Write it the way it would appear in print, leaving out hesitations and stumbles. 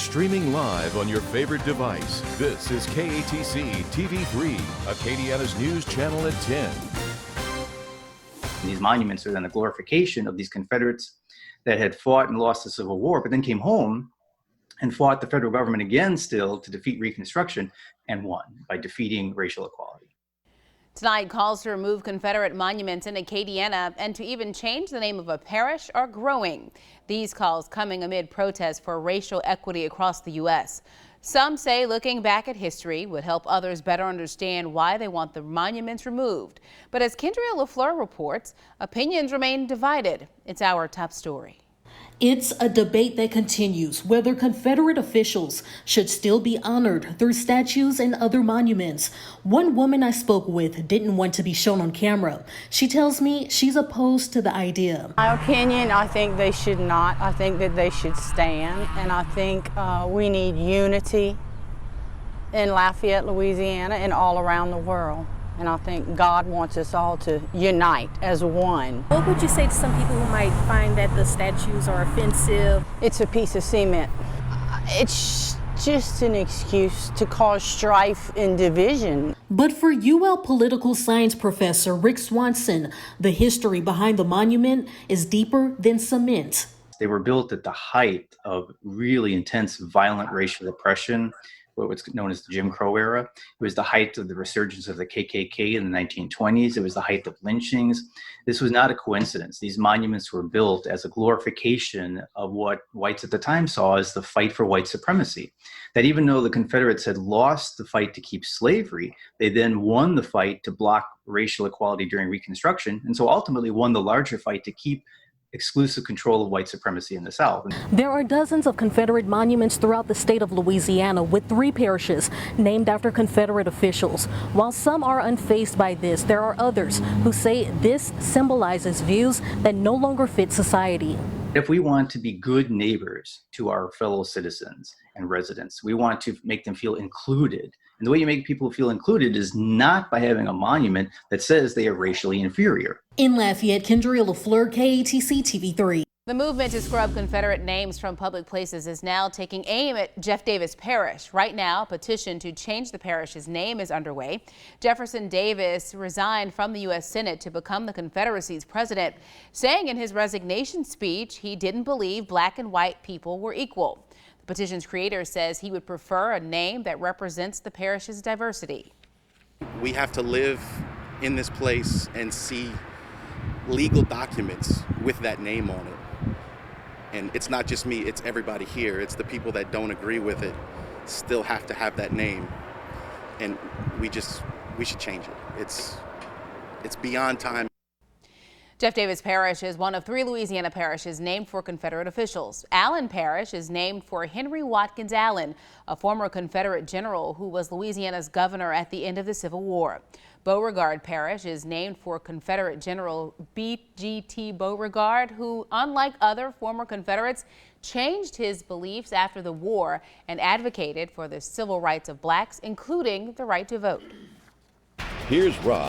streaming live on your favorite device. This is KATC TV3, Acadiana's news channel at 10. These monuments are then a glorification of these Confederates that had fought and lost the Civil War, but then came home and fought the federal government again still to defeat Reconstruction and won by defeating racial equality. Tonight, calls to remove Confederate monuments in Acadiana and to even change the name of a parish are growing. These calls coming amid protests for racial equity across the U.S. Some say looking back at history would help others better understand why they want the monuments removed. But as Kendria LaFleur reports, opinions remain divided. It's our top story. It's a debate that continues whether Confederate officials should still be honored through statues and other monuments. One woman I spoke with didn't want to be shown on camera. She tells me she's opposed to the idea. My opinion, I think they should not. I think that they should stand, and I think we need unity in Lafayette, Louisiana, and all around the world. And I think God wants us all to unite as one. What would you say to some people who might find that the statues are offensive? It's a piece of cement. It's just an excuse to cause strife and division. But for UL political science professor Rick Swanson, the history behind the monument is deeper than cement. They were built at the height of really intense violent racial oppression, what's known as the Jim Crow era. It was the height of the resurgence of the KKK in the 1920s. It was the height of lynchings. This was not a coincidence. These monuments were built as a glorification of what whites at the time saw as the fight for white supremacy. That even though the Confederates had lost the fight to keep slavery, they then won the fight to block racial equality during Reconstruction, and so ultimately won the larger fight to keep exclusive control of white supremacy in the South. There are dozens of Confederate monuments throughout the state of Louisiana, with 3 parishes named after Confederate officials. While some are unfazed by this, there are others who say this symbolizes views that no longer fit society. If we want to be good neighbors to our fellow citizens and residents, we want to make them feel included. And the way you make people feel included is not by having a monument that says they are racially inferior. In Lafayette, Kendria LaFleur, KATC TV3. The movement to scrub Confederate names from public places is now taking aim at Jeff Davis Parish. Right now, a petition to change the parish's name is underway. Jefferson Davis resigned from the U.S. Senate to become the Confederacy's president, saying in his resignation speech he didn't believe black and white people were equal. The petition's creator says he would prefer a name that represents the parish's diversity. We have to live in this place and see legal documents with that name on it. And it's not just me, it's everybody here. It's the people that don't agree with it still have to have that name. And we should change it. It's beyond time. Jeff Davis Parish is one of 3 Louisiana parishes named for Confederate officials. Allen Parish is named for Henry Watkins Allen, a former Confederate general who was Louisiana's governor at the end of the Civil War. Beauregard Parish is named for Confederate General B.G.T. Beauregard, who, unlike other former Confederates, changed his beliefs after the war and advocated for the civil rights of blacks, including the right to vote. Here's Rob.